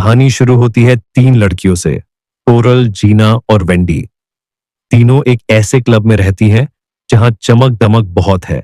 कहानी शुरू होती है तीन लड़कियों से, कोरल, जीना और वेंडी। तीनों एक ऐसे क्लब में रहती हैं जहां चमक दमक बहुत है,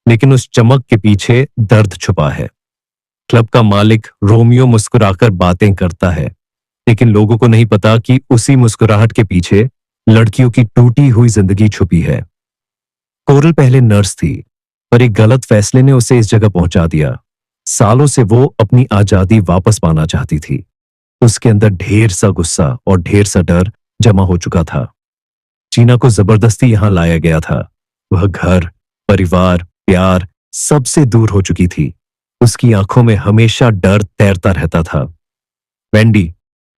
लेकिन उस चमक के पीछे दर्द छुपा है। क्लब का मालिक रोमियो मुस्कुराकर बातें करता है, लेकिन लोगों को नहीं पता कि उसी मुस्कुराहट के पीछे लड़कियों की टूटी हुई जिंदगी छुपी है। कोरल पहले नर्स थी, पर एक गलत फैसले ने उसे इस जगह पहुंचा दिया। सालों से वो अपनी आजादी वापस पाना चाहती थी। उसके अंदर ढेर सा गुस्सा और ढेर सा डर जमा हो चुका था। जीना को जबरदस्ती यहां लाया गया था। वह घर, परिवार, प्यार सबसे दूर हो चुकी थी। उसकी आंखों में हमेशा डर तैरता रहता था। वेंडी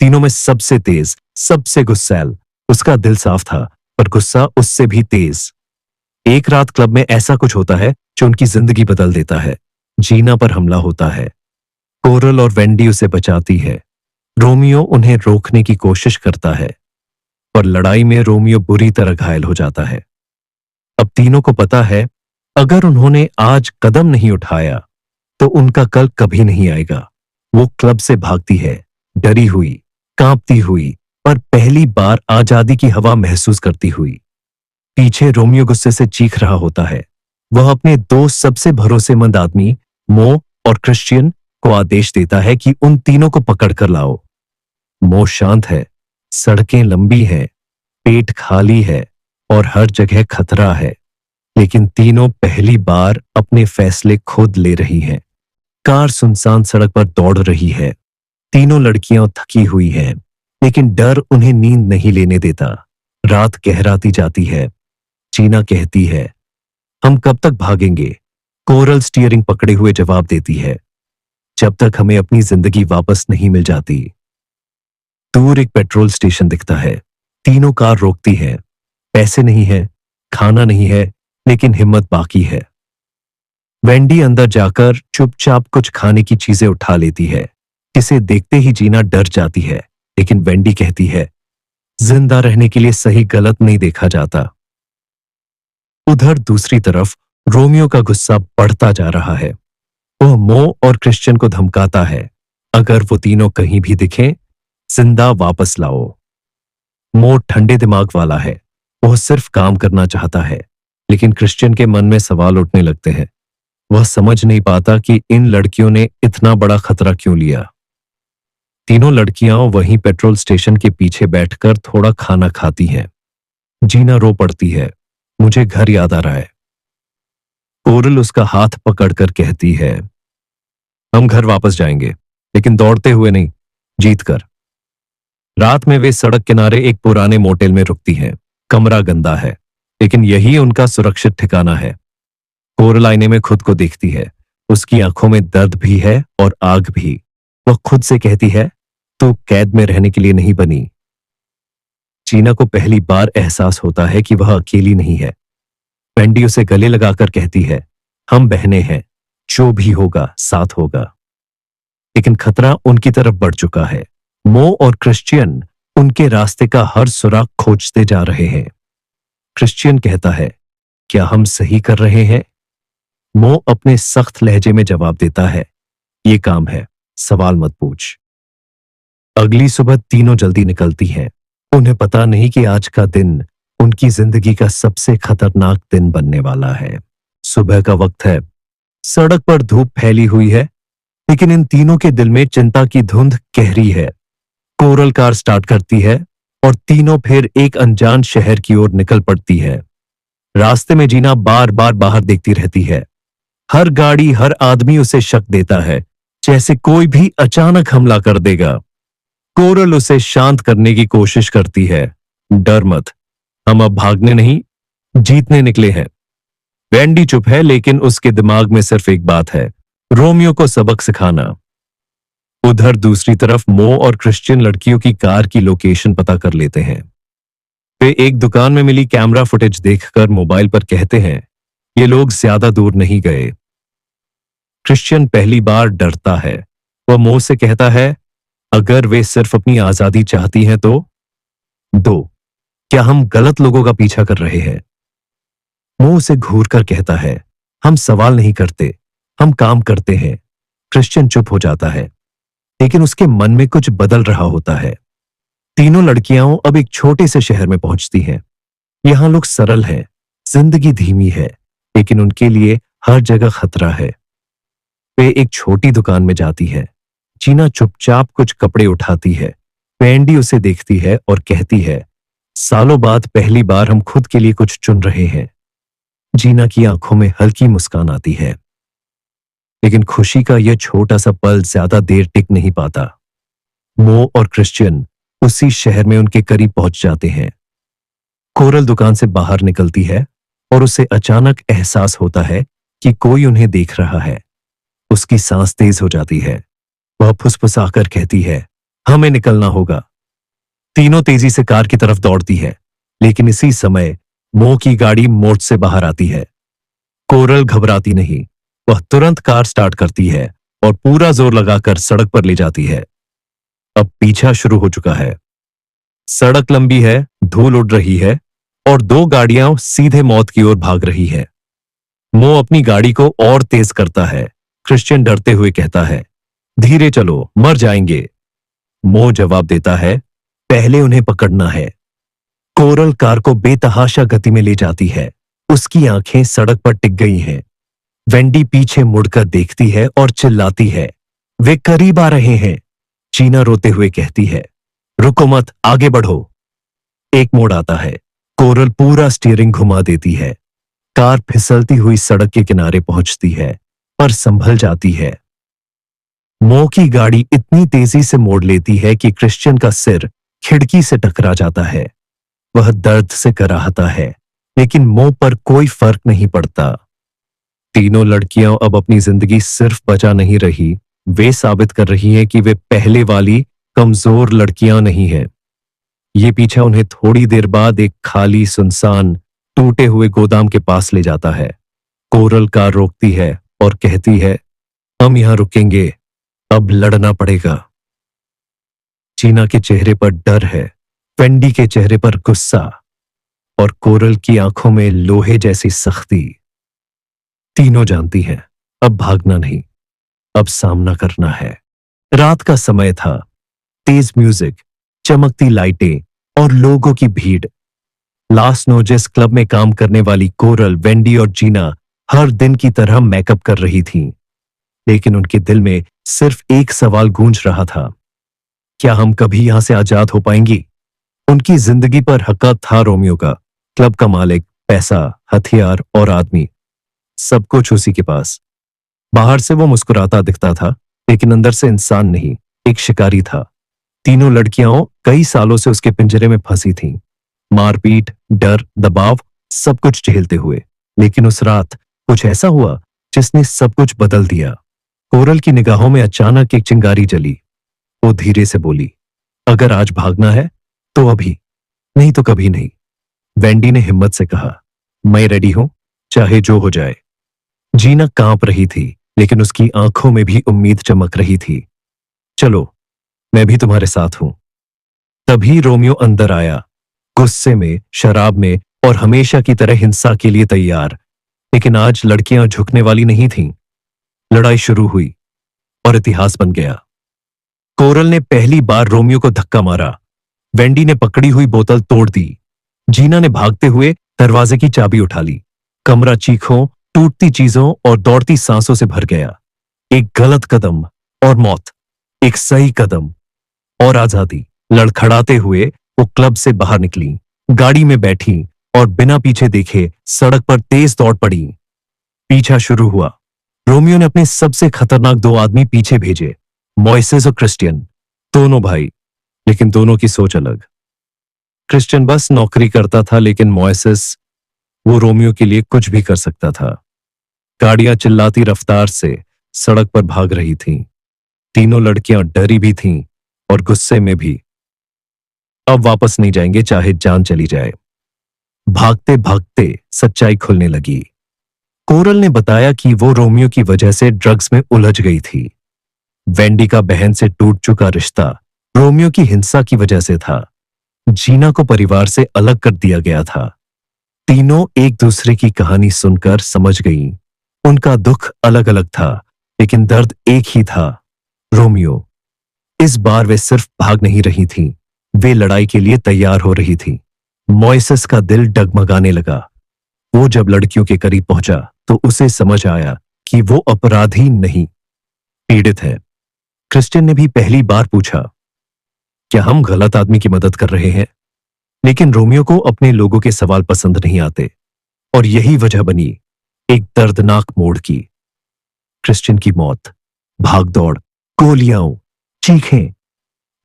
तीनों में सबसे तेज, सबसे गुस्सैल। उसका दिल साफ था, पर गुस्सा उससे भी तेज। एक रात क्लब में ऐसा कुछ होता है जो उनकी जिंदगी बदल देता है। जीना पर हमला होता है। कोरल और वेंडी उसे बचाती है। रोमियो उन्हें रोकने की कोशिश करता है, पर लड़ाई में रोमियो बुरी तरह घायल हो जाता है। अब तीनों को पता है, अगर उन्होंने आज कदम नहीं उठाया तो उनका कल कभी नहीं आएगा। वो क्लब से भागती है, डरी हुई, कांपती हुई, पर पहली बार आजादी की हवा महसूस करती हुई। पीछे रोमियो गुस्से से चीख रहा होता है। वह अपने दो सबसे भरोसेमंद आदमी मो और क्रिश्चियन को आदेश देता है कि उन तीनों को पकड़कर लाओ। मो शांत है, सड़कें लंबी हैं, पेट खाली है और हर जगह खतरा है, लेकिन तीनों पहली बार अपने फैसले खुद ले रही हैं। कार सुनसान सड़क पर दौड़ रही है। तीनों लड़कियां थकी हुई हैं, लेकिन डर उन्हें नींद नहीं लेने देता। रात गहराती जाती है। जीना कहती है, हम कब तक भागेंगे? कोरल स्टीयरिंग पकड़े हुए जवाब देती है, जब तक हमें अपनी जिंदगी वापस नहीं मिल जाती। दूर एक पेट्रोल स्टेशन दिखता है। तीनों कार रोकती है। पैसे नहीं है, खाना नहीं है, लेकिन हिम्मत बाकी है। वेंडी अंदर जाकर चुपचाप कुछ खाने की चीजें उठा लेती है। इसे देखते ही जीना डर जाती है, लेकिन वेंडी कहती है, जिंदा रहने के लिए सही गलत नहीं देखा जाता। उधर दूसरी तरफ रोमियो का गुस्सा बढ़ता जा रहा है। वह मो और क्रिश्चियन को धमकाता है, अगर वो तीनों कहीं भी दिखें, जिंदा वापस लाओ। मो ठंडे दिमाग वाला है। वह सिर्फ काम करना चाहता है, लेकिन क्रिश्चियन के मन में सवाल उठने लगते हैं। वह समझ नहीं पाता कि इन लड़कियों ने इतना बड़ा खतरा क्यों लिया। तीनों लड़कियां वहीं पेट्रोल स्टेशन के पीछे बैठकर थोड़ा खाना खाती हैं। जीना रो पड़ती है, मुझे घर याद आ रहा है। कोरल उसका हाथ पकड़कर कहती है, हम घर वापस जाएंगे, लेकिन दौड़ते हुए नहीं, जीतकर। रात में वे सड़क किनारे एक पुराने मोटेल में रुकती हैं। कमरा गंदा है, लेकिन यही उनका सुरक्षित ठिकाना है। कोरल आईने में खुद को देखती है। उसकी आंखों में दर्द भी है और आग भी। वह खुद से कहती है, तू कैद में रहने के लिए नहीं बनी। जीना को पहली बार एहसास होता है कि वह अकेली नहीं है। वेंडी उसे गले लगाकर कहती है, हम बहनें हैं, जो भी होगा साथ होगा। लेकिन खतरा उनकी तरफ बढ़ चुका है। मो और क्रिश्चियन उनके रास्ते का हर सुराग खोजते जा रहे हैं। क्रिश्चियन कहता है, क्या हम सही कर रहे हैं? मो अपने सख्त लहजे में जवाब देता है, ये काम है, सवाल मत पूछ। अगली सुबह तीनों जल्दी निकलती हैं। उन्हें पता नहीं कि आज का दिन उनकी जिंदगी का सबसे खतरनाक दिन बनने वाला है। सुबह का वक्त है। सड़क पर धूप फैली हुई है, लेकिन इन तीनों के दिल में चिंता की धुंध गहरी है। कोरल कार स्टार्ट करती है और तीनों फिर एक अनजान शहर की ओर निकल पड़ती है। रास्ते में जीना बार बार बाहर देखती रहती है। हर गाड़ी, हर आदमी उसे शक देता है, जैसे कोई भी अचानक हमला कर देगा। कोरल उसे शांत करने की कोशिश करती है, डर मत, हम अब भागने नहीं, जीतने निकले हैं। वेंडी चुप है, लेकिन उसके दिमाग में सिर्फ एक बात है, रोमियो को सबक सिखाना। उधर दूसरी तरफ मो और क्रिश्चियन लड़कियों की कार की लोकेशन पता कर लेते हैं। वे एक दुकान में मिली कैमरा फुटेज देखकर मोबाइल पर कहते हैं, ये लोग ज्यादा दूर नहीं गए। क्रिश्चियन पहली बार डरता है। वह मो से कहता है, अगर वे सिर्फ अपनी आजादी चाहती हैं तो? क्या हम गलत लोगों का पीछा कर रहे हैं? मो उसे घूर कर कहता है, हम सवाल नहीं करते, हम काम करते हैं। क्रिश्चियन चुप हो जाता है। लेकिन उसके मन में कुछ बदल रहा होता है। तीनों लड़कियां अब एक छोटे से शहर में पहुंचती हैं। यहां लोग सरल हैं, जिंदगी धीमी है, लेकिन उनके लिए हर जगह खतरा है। वे एक छोटी दुकान में जाती है। जीना चुपचाप कुछ कपड़े उठाती है। वेंडी उसे देखती है और कहती है, सालों बाद पहली बार हम खुद के लिए कुछ चुन रहे हैं। जीना की आंखों में हल्की मुस्कान आती है, लेकिन खुशी का यह छोटा सा पल ज्यादा देर टिक नहीं पाता। मो और क्रिश्चियन उसी शहर में उनके करीब पहुंच जाते हैं। कोरल दुकान से बाहर निकलती है और उसे अचानक एहसास होता है कि कोई उन्हें देख रहा है। उसकी सांस तेज हो जाती है। वह फुसफुसाकर कहती है, हमें निकलना होगा। तीनों तेजी से कार की तरफ दौड़ती है, लेकिन इसी समय मो की गाड़ी मोड़ से बाहर आती है। कोरल घबराती नहीं। वह तुरंत कार स्टार्ट करती है और पूरा जोर लगाकर सड़क पर ले जाती है। अब पीछा शुरू हो चुका है। सड़क लंबी है, धूल उड़ रही है और दो गाड़ियां सीधे मौत की ओर भाग रही है। मो अपनी गाड़ी को और तेज करता है। क्रिश्चियन डरते हुए कहता है, धीरे चलो, मर जाएंगे। मो जवाब देता है, पहले उन्हें पकड़ना है। कोरल कार को बेतहाशा गति में ले जाती है। उसकी आंखें सड़क पर टिक गई हैं। वेंडी पीछे मुड़कर देखती है और चिल्लाती है, वे करीब आ रहे हैं। चीना रोते हुए कहती है, रुको मत, आगे बढ़ो। एक मोड़ आता है। कोरल पूरा स्टीयरिंग घुमा देती है। कार फिसलती हुई सड़क के किनारे पहुंचती है, पर संभल जाती है। मो की गाड़ी इतनी तेजी से मोड़ लेती है कि क्रिश्चियन का सिर खिड़की से टकरा जाता है। वह दर्द से कराहता है, लेकिन मो पर कोई फर्क नहीं पड़ता। तीनों लड़कियां अब अपनी जिंदगी सिर्फ बचा नहीं रही, वे साबित कर रही हैं कि वे पहले वाली कमजोर लड़कियां नहीं हैं। ये पीछा उन्हें थोड़ी देर बाद एक खाली, सुनसान, टूटे हुए गोदाम के पास ले जाता है। कोरल कार रोकती है और कहती है, हम यहां रुकेंगे, अब लड़ना पड़ेगा। चीना के चेहरे पर डर है, वेंडी के चेहरे पर गुस्सा और कोरल की आंखों में लोहे जैसी सख्ती। तीनों जानती हैं, अब भागना नहीं, अब सामना करना है। रात का समय था। तेज म्यूजिक, चमकती लाइटें और लोगों की भीड़। लास नोजेस क्लब में काम करने वाली कोरल, वेंडी और जीना हर दिन की तरह मेकअप कर रही थीं, लेकिन उनके दिल में सिर्फ एक सवाल गूंज रहा था, क्या हम कभी यहां से आजाद हो पाएंगी? उनकी जिंदगी पर हक था रोमियो का। क्लब का मालिक, पैसा, हथियार और आदमी, सब कुछ उसी के पास। बाहर से वो मुस्कुराता दिखता था, लेकिन अंदर से इंसान नहीं, एक शिकारी था। तीनों लड़कियां कई सालों से उसके पिंजरे में फंसी थीं, मारपीट, डर, दबाव, सब कुछ झेलते हुए। लेकिन उस रात कुछ ऐसा हुआ जिसने सब कुछ बदल दिया। कोरल की निगाहों में अचानक एक चिंगारी जली। वो धीरे से बोली, अगर आज भागना है तो अभी, नहीं तो कभी नहीं। वेंडी ने हिम्मत से कहा, मैं रेडी हूं, चाहे जो हो जाए। जीना कांप रही थी, लेकिन उसकी आंखों में भी उम्मीद चमक रही थी। चलो, मैं भी तुम्हारे साथ हूं। तभी रोमियो अंदर आया, गुस्से में, शराब में और हमेशा की तरह हिंसा के लिए तैयार। लेकिन आज लड़कियां झुकने वाली नहीं थीं। लड़ाई शुरू हुई और इतिहास बन गया। कोरल ने पहली बार रोमियो को धक्का मारा। वेंडी ने पकड़ी हुई बोतल तोड़ दी। जीना ने भागते हुए दरवाजे की चाबी उठा ली। कमरा चीखों, टूटती चीजों और दौड़ती सांसों से भर गया। एक गलत कदम और मौत, एक सही कदम और आजादी। लड़खड़ाते हुए वो क्लब से बाहर निकली, गाड़ी में बैठी और बिना पीछे देखे सड़क पर तेज दौड़ पड़ी। पीछा शुरू हुआ। रोमियो ने अपने सबसे खतरनाक दो आदमी पीछे भेजे, मॉइसेस और क्रिश्चियन, दोनों भाई, लेकिन दोनों की सोच अलग। क्रिश्चियन बस नौकरी करता था, लेकिन मॉइसेस, वो रोमियो के लिए कुछ भी कर सकता था। गाड़ियां चिल्लाती रफ्तार से सड़क पर भाग रही थीं। तीनों लड़कियां डरी भी थीं और गुस्से में भी। अब वापस नहीं जाएंगे, चाहे जान चली जाए। भागते भागते सच्चाई खुलने लगी। कोरल ने बताया कि वो रोमियो की वजह से ड्रग्स में उलझ गई थी। वेंडी का बहन से टूट चुका रिश्ता रोमियो की हिंसा की वजह से था। जीना को परिवार से अलग कर दिया गया था। तीनों एक दूसरे की कहानी सुनकर समझ गईं। उनका दुख अलग अलग था, लेकिन दर्द एक ही था, रोमियो। इस बार वे सिर्फ भाग नहीं रही थीं, वे लड़ाई के लिए तैयार हो रही थीं। मॉइसेस का दिल डगमगाने लगा। वो जब लड़कियों के करीब पहुंचा तो उसे समझ आया कि वो अपराधी नहीं, पीड़ित है। क्रिस्टियन ने भी पहली बार पूछा, क्या हम गलत आदमी की मदद कर रहे हैं? लेकिन रोमियो को अपने लोगों के सवाल पसंद नहीं आते, और यही वजह बनी एक दर्दनाक मोड़ की। क्रिस्टियन की मौत, भागदौड़, गोलियां, चीखें।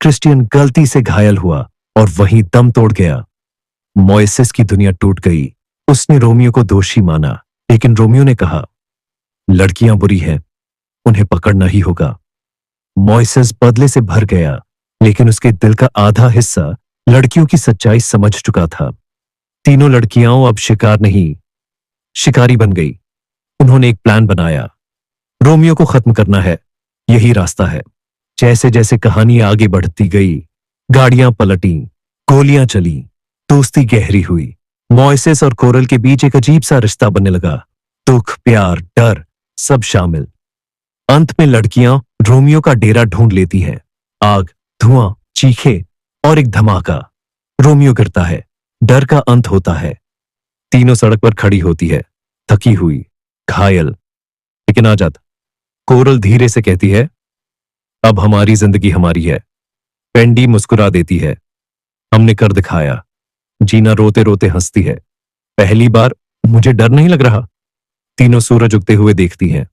क्रिस्टियन गलती से घायल हुआ और वहीं दम तोड़ गया। मोइसेस की दुनिया टूट गई। उसने रोमियो को दोषी माना, लेकिन रोमियो ने कहा, लड़कियां बुरी हैं, उन्हें पकड़ना ही होगा। मोइसेस बदले से भर गया, लेकिन उसके दिल का आधा हिस्सा लड़कियों की सच्चाई समझ चुका था। तीनों लड़कियां अब शिकार नहीं, शिकारी बन गई। उन्होंने एक प्लान बनाया। रोमियो को खत्म करना है, यही रास्ता है। जैसे जैसे कहानी आगे बढ़ती गई, गाड़ियां पलटी, गोलियां चली, दोस्ती गहरी हुई। मॉइसेस और कोरल के बीच एक अजीब सा रिश्ता बनने लगा। दुख, प्यार, डर, सब शामिल। अंत में लड़कियां रोमियो का डेरा ढूंढ लेती हैं। आग, धुआं, चीखे और एक धमाका। रोमियो गिरता है, डर का अंत होता है। तीनों सड़क पर खड़ी होती है, थकी हुई, घायल, लेकिन आजाद। कोरल धीरे से कहती है, अब हमारी जिंदगी हमारी है। पेंडी मुस्कुरा देती है, हमने कर दिखाया। जीना रोते रोते हंसती है, पहली बार मुझे डर नहीं लग रहा। तीनों सूरज उगते हुए देखती हैं।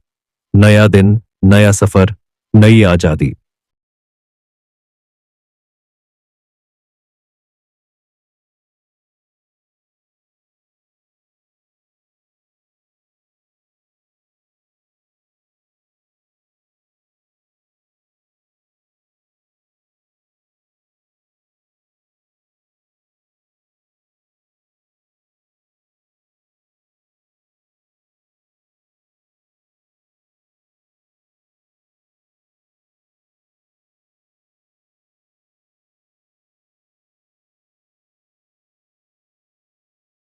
नया दिन, नया सफर, नई आजादी।